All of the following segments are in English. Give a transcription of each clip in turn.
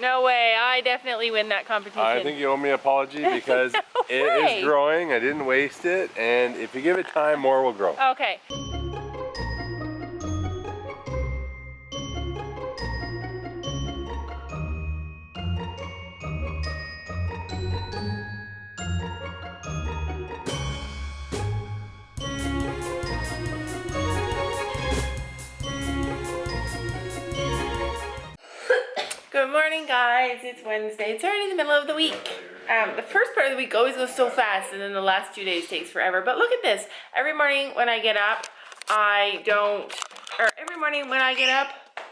No way, I definitely win that competition. I think you owe me an apology because it is growing. I didn't waste it, and if you give it time, more will grow. Okay. Good morning, guys. It's Wednesday. It's already the middle of the week. The first part of the week always goes so fast, and then the last 2 days takes forever. But look at this. Every morning when I get up, I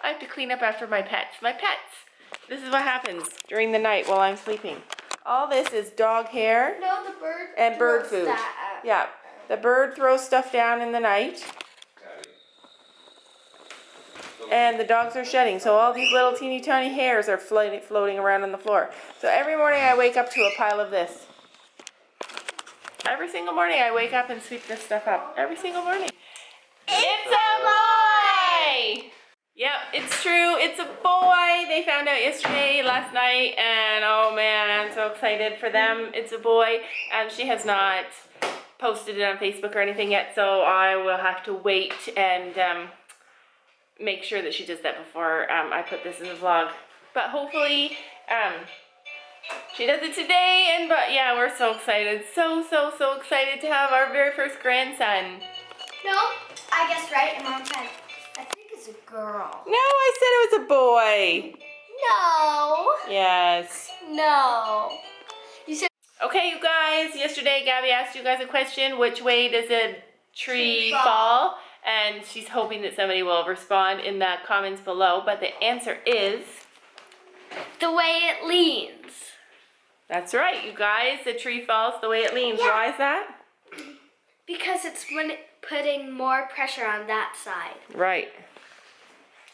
have to clean up after my pets. This is what happens during the night while I'm sleeping. All this is dog hair. No, the bird and bird food. Yeah, the bird throws stuff down in the night. And the dogs are shedding, so all these little teeny tiny hairs are floating around on the floor. So every morning I wake up to a pile of this. Every single morning I wake up and sweep this stuff up. Every single morning. It's a boy! Yep, it's true. It's a boy. They found out last night, and oh man, I'm so excited for them. It's a boy, and she has not posted it on Facebook or anything yet, so I will have to wait and make sure that she does that before I put this in the vlog. But hopefully she does it today, but yeah, we're so excited. So excited to have our very first grandson. No, I guessed right, and Mom said, I think it's a girl. No, I said it was a boy. No. Yes. No. You said. Okay, you guys, yesterday Gabby asked you guys a question, which way does a tree fall? And she's hoping that somebody will respond in the comments below, but the answer is the way it leans. That's right, you guys. The tree falls the way it leans. Yeah. Why is that? Because it's when putting more pressure on that side. Right.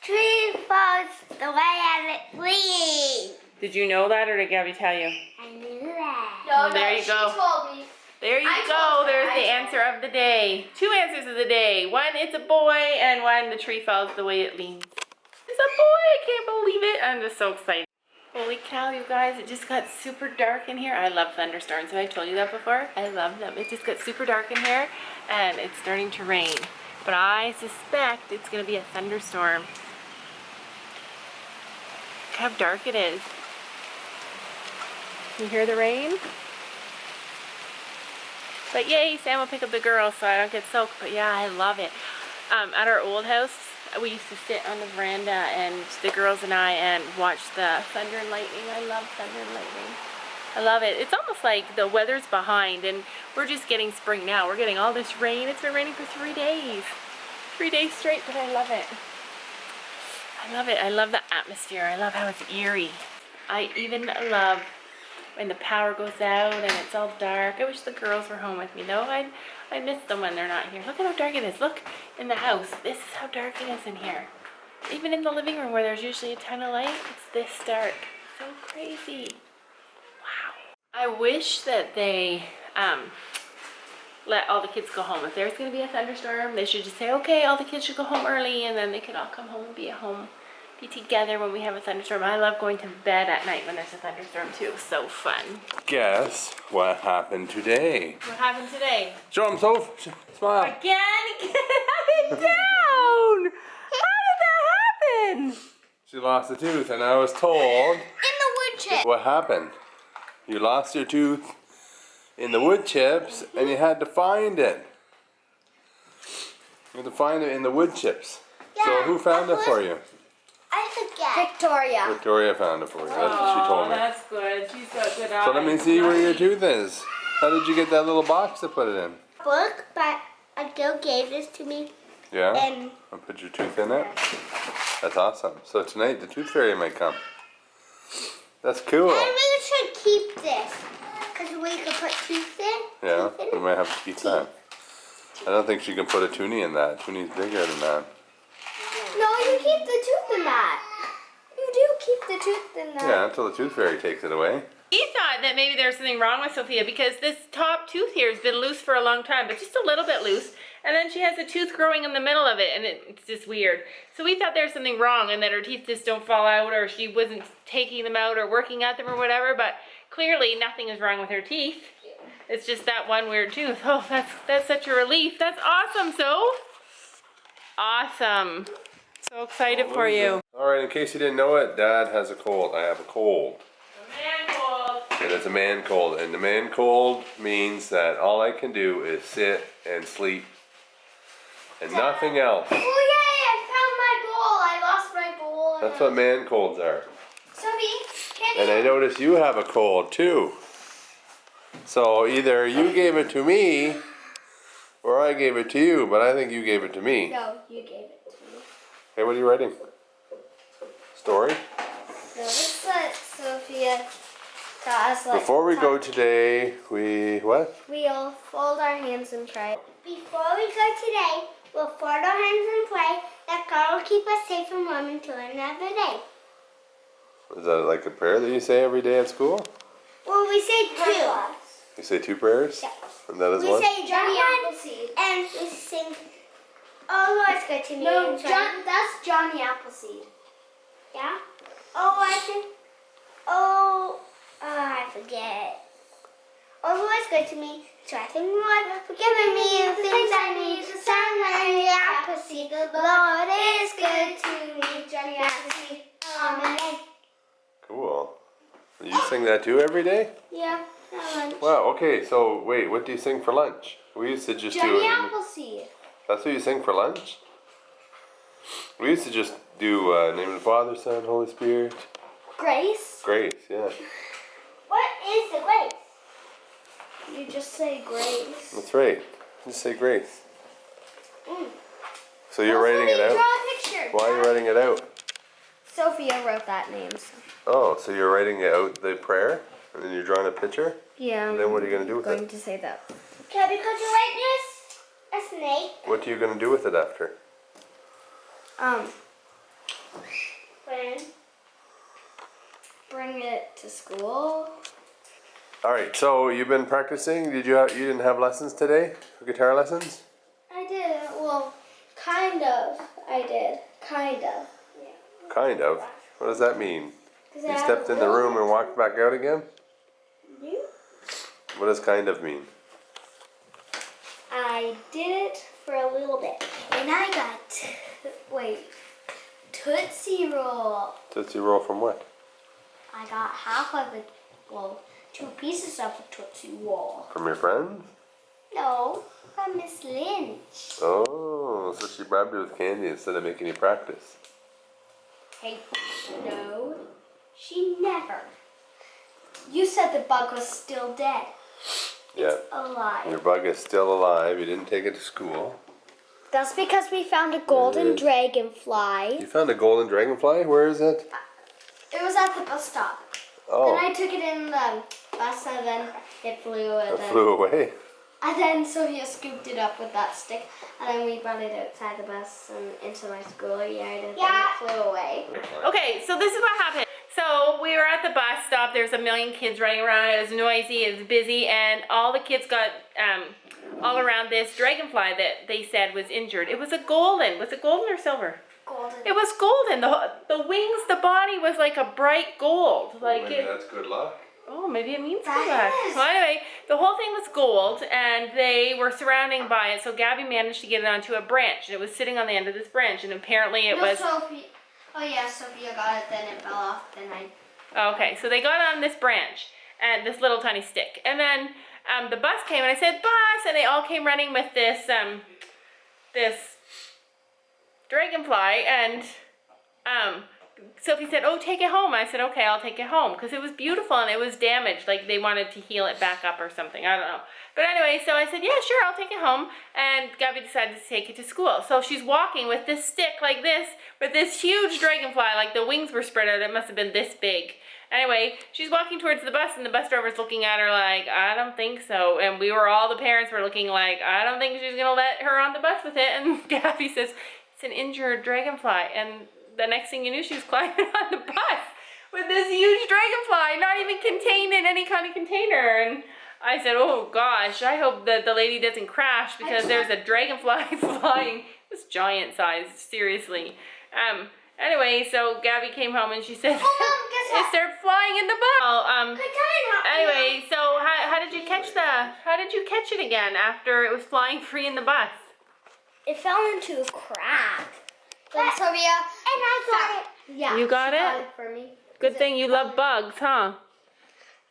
Tree falls the way it leans. Did you know that, or did Gabby tell you? I knew that. No, there you go. She told me. There you go. There's the answer of the day. 2 answers of the day. One, it's a boy, and one, the tree falls the way it leans. It's a boy. I can't believe it. I'm just so excited. Holy cow, you guys. It just got super dark in here. I love thunderstorms. Have I told you that before? I love them. It just got super dark in here, and it's starting to rain. But I suspect it's going to be a thunderstorm. Look how dark it is. You hear the rain? But yay, Sam will pick up the girls so I don't get soaked. But yeah, I love it. At our old house, we used to sit on the veranda, and the girls and I, and watch the thunder and lightning. I love thunder and lightning. I love it. It's almost like the weather's behind, and we're just getting spring now. We're getting all this rain. It's been raining for 3 days. 3 days straight, but I love it. I love it. I love the atmosphere. I love how it's eerie. I even love when the power goes out and it's all dark. I wish the girls were home with me though. I miss them when they're not here. Look at how dark it is. Look in the house. This is how dark it is in here. Even in the living room where there's usually a ton of light, it's this dark. So crazy. Wow. I wish that they let all the kids go home. If there's going to be a thunderstorm, they should just say, okay, all the kids should go home early, and then they could all come home and be at home. Be together when we have a thunderstorm. I love going to bed at night when there's a thunderstorm too. So fun. Guess what happened today? What happened today? Show them, Soph. Smile. Again? Get it down! How did that happen? She lost a tooth, and I was told. In the wood chip. What happened? You lost your tooth in the wood chips, and you had to find it. You had to find it in the wood chips. Yeah, so who found it for you? I forget. Victoria. Victoria found it for you. That's what she told me. That's good. She's got good eyes. So let me see where your tooth is. How did you get that little box to put it in? Book, but a girl gave this to me. Yeah? And put your tooth in it? That's awesome. So tonight the tooth fairy might come. That's cool. And we should keep this. Because we could put teeth in. Yeah, we might have to keep that. I don't think she can put a toonie in that. Toonie's bigger than that. No, you keep the tooth in that. You do keep the tooth in that. Yeah, until the tooth fairy takes it away. He thought that maybe there was something wrong with Sophia because this top tooth here has been loose for a long time, but just a little bit loose. And then she has a tooth growing in the middle of it, and it's just weird. So we thought there was something wrong and that her teeth just don't fall out, or she wasn't taking them out or working at them or whatever, but clearly nothing is wrong with her teeth. It's just that one weird tooth. Oh, that's such a relief. That's awesome, Soph. Awesome. So excited for you. Alright, in case you didn't know it, Dad has a cold. I have a cold. A man cold. It is a man cold, and the man cold means that all I can do is sit and sleep and nothing else. Oh yay, I found my bowl. I lost my bowl. That's what man colds are. Sophie, can And I notice you have a cold too. So either you gave it to me or I gave it to you, but I think you gave it to me. No, you gave it to me. Hey, what are you writing? Story? No, this is what Sophia taught us. Before we go today, what? We'll fold our hands and pray. Before we go today, we'll fold our hands and pray that God will keep us safe and warm until another day. Is that like a prayer that you say every day at school? Well, we say two. You say 2 prayers? Yeah. And that is We one? say Johnny Appleseed. And we sing, oh, Lord's good to me. No, that's Johnny Appleseed. Yeah? Oh, I think, I forget. Oh, Lord's good to me. So I thank the Lord for giving me the things I need. The sun and the Appleseed. The Lord is good to me. Johnny Appleseed. Amen. Cool. You sing that too every day? Yeah, at lunch. Wow, okay, so wait, what do you sing for lunch? We used to just Johnny do it. Appleseed. That's what you sing for lunch? We used to just do name of the Father, Son, Holy Spirit. Grace? Grace, yeah. What is the grace? You just say grace. That's right. Just say Grace. Mm. So you're writing it Draw out? a picture. Why are you writing it out? Sophia wrote that name. So. Oh, so you're writing it out the prayer, and then you're drawing a picture? Yeah. And then what are you going to do with going it? to say that. Okay, because you're writing a snake. What are you going to do with it after? Bring it to school. All right, so you've been practicing. You didn't have lessons today? Guitar lessons? I did. Well, kind of. I did. Kind of. Yeah. Kind of. What does that mean? 'Cause You I stepped have in a the room little- and walked back out again? You? What does kind of mean? I did it for a little bit. And I got, Tootsie Roll. Tootsie Roll from what? I got half of it, 2 pieces of a Tootsie Roll. From your friends? No, from Miss Lynch. Oh, so she bribed you with candy instead of making you practice. Hey, no, she never. You said the bug was still dead. Yeah. Alive. Your bug is still alive. You didn't take it to school. That's because we found a golden dragonfly. You found a golden dragonfly? Where is it? It was at the bus stop. Oh, Then I took it in the bus and then it flew. And it then, flew away. and then Sophia scooped it up with that stick. And then we brought it outside the bus and into my schoolyard and then it flew away. Okay, so this is what happened. So we were at the bus stop. There's a million kids running around. It was noisy, it was busy, and all the kids got all around this dragonfly that they said was injured. It was a golden. Was it golden or silver? Golden. It was golden. The wings, the body was like a bright gold. Like Maybe that's good luck. Oh, maybe it means That good luck. is. Well, anyway, the whole thing was gold, and they were surrounding by it. So Gabby managed to get it onto a branch, and it was sitting on the end of this branch, and apparently it was. Sophia. Oh yeah, Sophia got it. Then it fell off. Then I. Okay, so they got on this branch and this little tiny stick, and then the bus came, and I said bus, and they all came running with this this dragonfly, and Sophie said, "Oh, take it home." I said, "Okay, I'll take it home," because it was beautiful and it was damaged, like they wanted to heal it back up or something. I don't know. But anyway, so I said, "Yeah, sure, I'll take it home." And Gabby decided to take it to school. So she's walking with this stick like this, with this huge dragonfly, like the wings were spread out. It must have been this big. Anyway, she's walking towards the bus, and the bus driver's looking at her like, "I don't think so." And all the parents were looking like, "I don't think she's gonna let her on the bus with it." And Gabby says, "It's an injured dragonfly." And the next thing you knew, she was climbing on the bus with this huge dragonfly, not even contained in any kind of container. And I said, oh gosh, I hope that the lady doesn't crash because there's a dragonfly flying. This giant size, seriously. Anyway, so Gabby came home and she said, Oh, Mom, guess what? it started flying in the bus. Well, anyway, so how did you catch it again after it was flying free in the bus? It fell into a crack. Then Sylvia and I got it. Yeah, You got she it? got it for me. Good thing you love bugs, huh?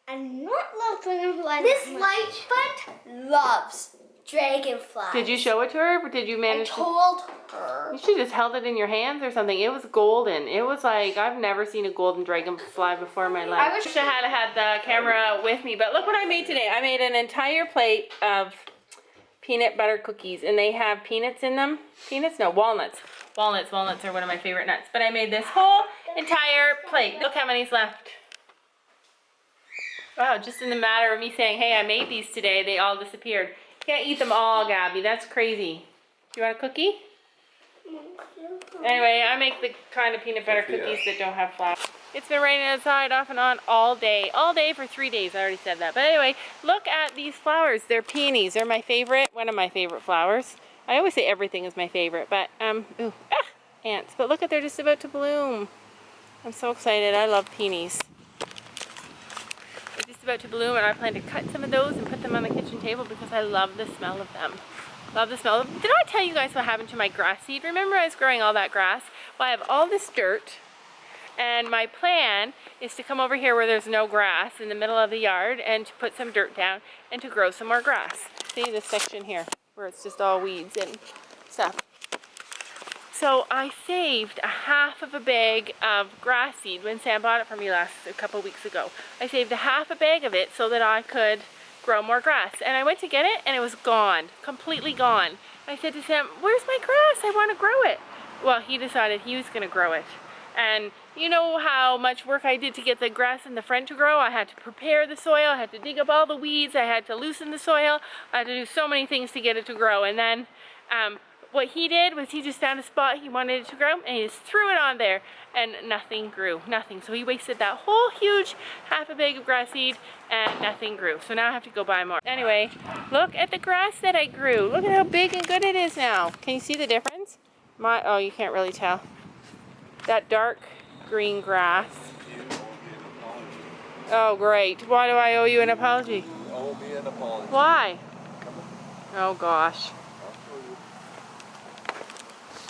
I'm not love dragonflies. This Lightfoot loves dragonflies. Did you show it to her, or did you I manage to? told her. You should just held it in your hands or something. It was golden. It was like, I've never seen a golden dragonfly before in my life. I wish I had the camera with me, but look what I made today. I made an entire plate of peanut butter cookies, and they have peanuts in them. Peanuts? No, walnuts. Walnuts are one of my favorite nuts. But I made this whole entire plate. Look how many's left. Wow, just in the matter of me saying, hey, I made these today, they all disappeared. You can't eat them all, Gabby. That's crazy. Do you want a cookie? Anyway, I make the kind of peanut butter cookies that don't have flour. It's been raining outside off and on all day. All day for 3 days. I already said that. But anyway, look at these flowers. They're peonies. They're my favorite. One of my favorite flowers. I always say everything is my favorite, but, ants. But look at, they're just about to bloom. I'm so excited. I love peonies. They're just about to bloom, and I plan to cut some of those and put them on the kitchen table because I love the smell of them. Love the smell. Did I tell you guys what happened to my grass seed? Remember I was growing all that grass? Well, I have all this dirt, and my plan is to come over here where there's no grass in the middle of the yard and to put some dirt down and to grow some more grass. See this section here where it's just all weeds and stuff. So I saved a half of a bag of grass seed when Sam bought it for me a couple weeks ago. I saved a half a bag of it so that I could grow more grass. And I went to get it and it was gone, completely gone. I said to Sam, where's my grass? I want to grow it. Well, he decided he was going to grow it. And you know how much work I did to get the grass in the front to grow? I had to prepare the soil, I had to dig up all the weeds, I had to loosen the soil, I had to do so many things to get it to grow. And then what he did was he just found a spot he wanted it to grow and he just threw it on there and nothing grew, nothing. So he wasted that whole huge half a bag of grass seed and nothing grew. So now I have to go buy more. Anyway, look at the grass that I grew. Look at how big and good it is now. Can you see the difference? Oh, you can't really tell. That dark green grass. Oh, great. Why do I owe you an apology? You owe me an apology. Why? Oh, gosh.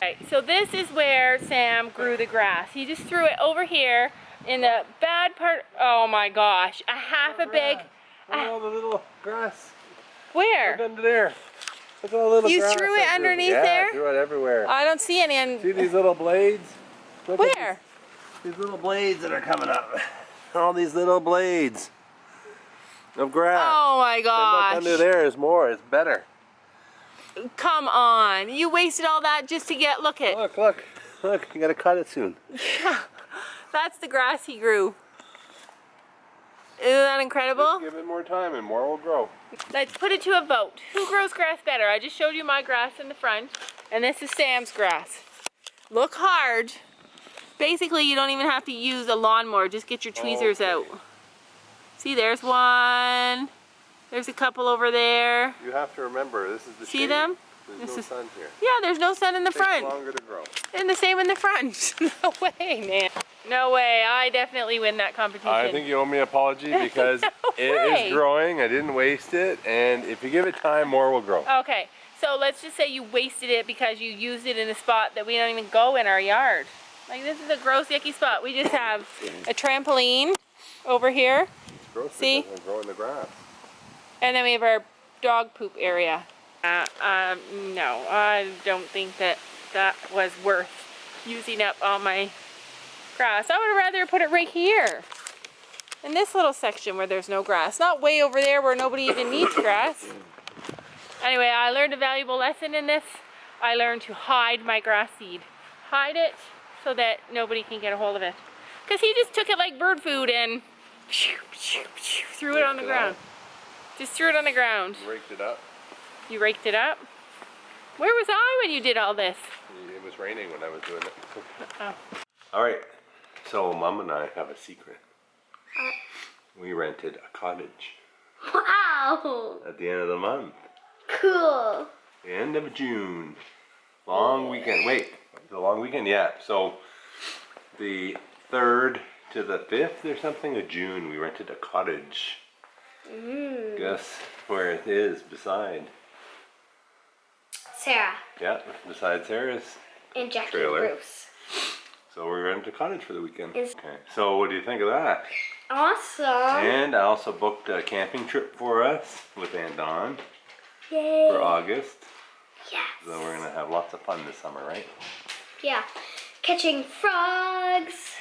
Right, so this is where Sam grew the grass. He just threw it over here in the bad part. Oh my gosh, a half a bag. Look at all the little grass. Where? Look under there. Look at all the little grass. You threw it underneath there? Yeah, I threw it everywhere. I don't see any. See these little blades? Look Where? These little blades that are coming up. All these little blades of grass. Oh my gosh. And look, under there is more. It's better. Come on. You wasted all that just to get, look at. Look. You gotta cut it soon. Yeah. That's the grass he grew. Isn't that incredible? Just give it more time and more will grow. Let's put it to a vote. Who grows grass better? I just showed you my grass in the front, and this is Sam's grass. Look hard. Basically, you don't even have to use a lawnmower. Just get your tweezers out. See, there's one. There's a couple over there. You have to remember, this is the See shade. them? There's no sun here. Yeah, there's no sun in the front. It takes longer to grow. And the same in the front. No way, man. No way. I definitely win that competition. I think you owe me an apology because it is growing. I didn't waste it. And if you give it time, more will grow. Okay. So let's just say you wasted it because you used it in a spot that we don't even go in our yard. Like, this is a gross, yucky spot. We just have a trampoline over here. It's gross. See? It doesn't grow in the grass. And then we have our dog poop area. No, I don't think that was worth using up all my grass. I would rather put it right here. In this little section where there's no grass. Not way over there where nobody even needs grass. Anyway, I learned a valuable lesson in this. I learned to hide my grass seed. Hide it so that nobody can get a hold of it. Because he just took it like bird food and threw it on the ground. Just threw it on the ground. Raked it up. You raked it up? Where was I when you did all this? It was raining when I was doing it. Oh. All right, so Mom and I have a secret. We rented a cottage. Wow. Wow. at the end of the month. Cool. The end of June. Long weekend. Wait, the long weekend? Yeah. So the 3rd to the 5th or something of June, we rented a cottage. Guess where it is beside? Sarah. Yeah, beside Sarah's And Jackie trailer. and Bruce. So we rented a cottage for the weekend. Is- Okay. So what do you think of that? Awesome. And I also booked a camping trip for us with Aunt Dawn Yay. for August. Yes. So we're gonna have lots of fun this summer, right? Yeah. Catching frogs.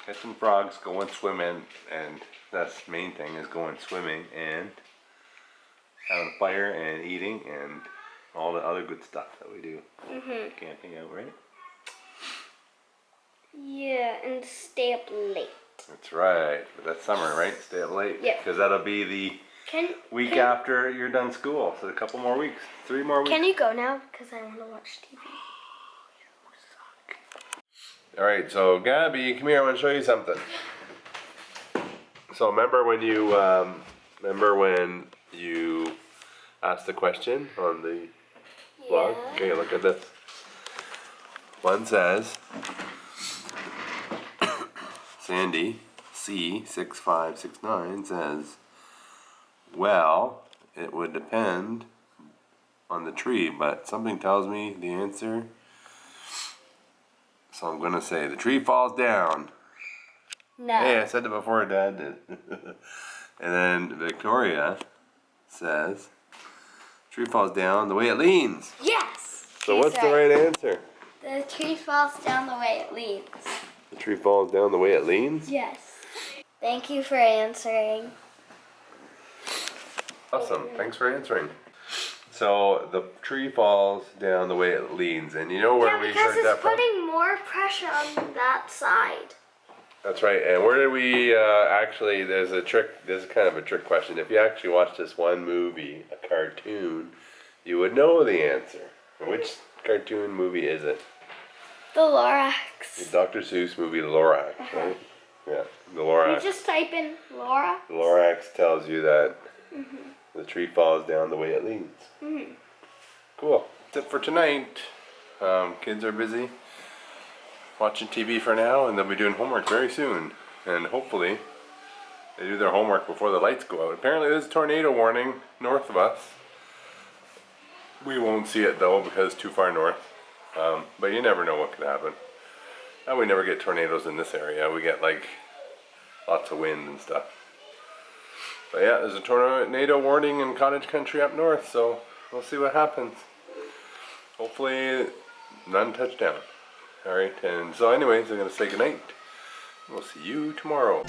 Catching frogs, going swimming, and that's the main thing is going swimming and having a fire and eating and all the other good stuff that we do. Camping out, right? Yeah, and stay up late. That's right. But that's summer, right? Stay up late. Yeah. Because that'll be the week after you're done school. So a couple more weeks. 3 more weeks. Can you go now? Because I want to watch TV. Alright, so Gabby, come here, I want to show you something. So remember when you asked the question on the blog? Yeah. Okay, look at this. One says, Sandy C6569 says, well, it would depend on the tree, but something tells me the answer. So I'm gonna say the tree falls down. No. Hey, I said it before Dad did. And then Victoria says, tree falls down the way it leans. Yes. So what's the right answer? The tree falls down the way it leans. The tree falls down the way it leans? Yes. Thank you for answering. Awesome, thanks for answering. So the tree falls down the way it leans, and you know where we because heard it's that from? putting more pressure on that side. That's right, and where did we actually, there's a trick, this is kind of a trick question. If you actually watch this one movie, a cartoon, you would know the answer. Which cartoon movie is it? The Lorax. The Dr. Seuss movie, The Lorax, right? Yeah, The Lorax. You just type in Laura. The Lorax tells you that the tree falls down the way it leans. Cool. That's it for tonight. Kids are busy watching TV for now, and they'll be doing homework very soon. And hopefully, they do their homework before the lights go out. Apparently, there's a tornado warning north of us. We won't see it though because it's too far north. But you never know what could happen. We never get tornadoes in this area. We get like lots of wind and stuff. But yeah, there's a tornado warning in cottage country up north, so we'll see what happens. Hopefully none touch down. Alright, and so anyways, I'm going to say goodnight. We'll see you tomorrow.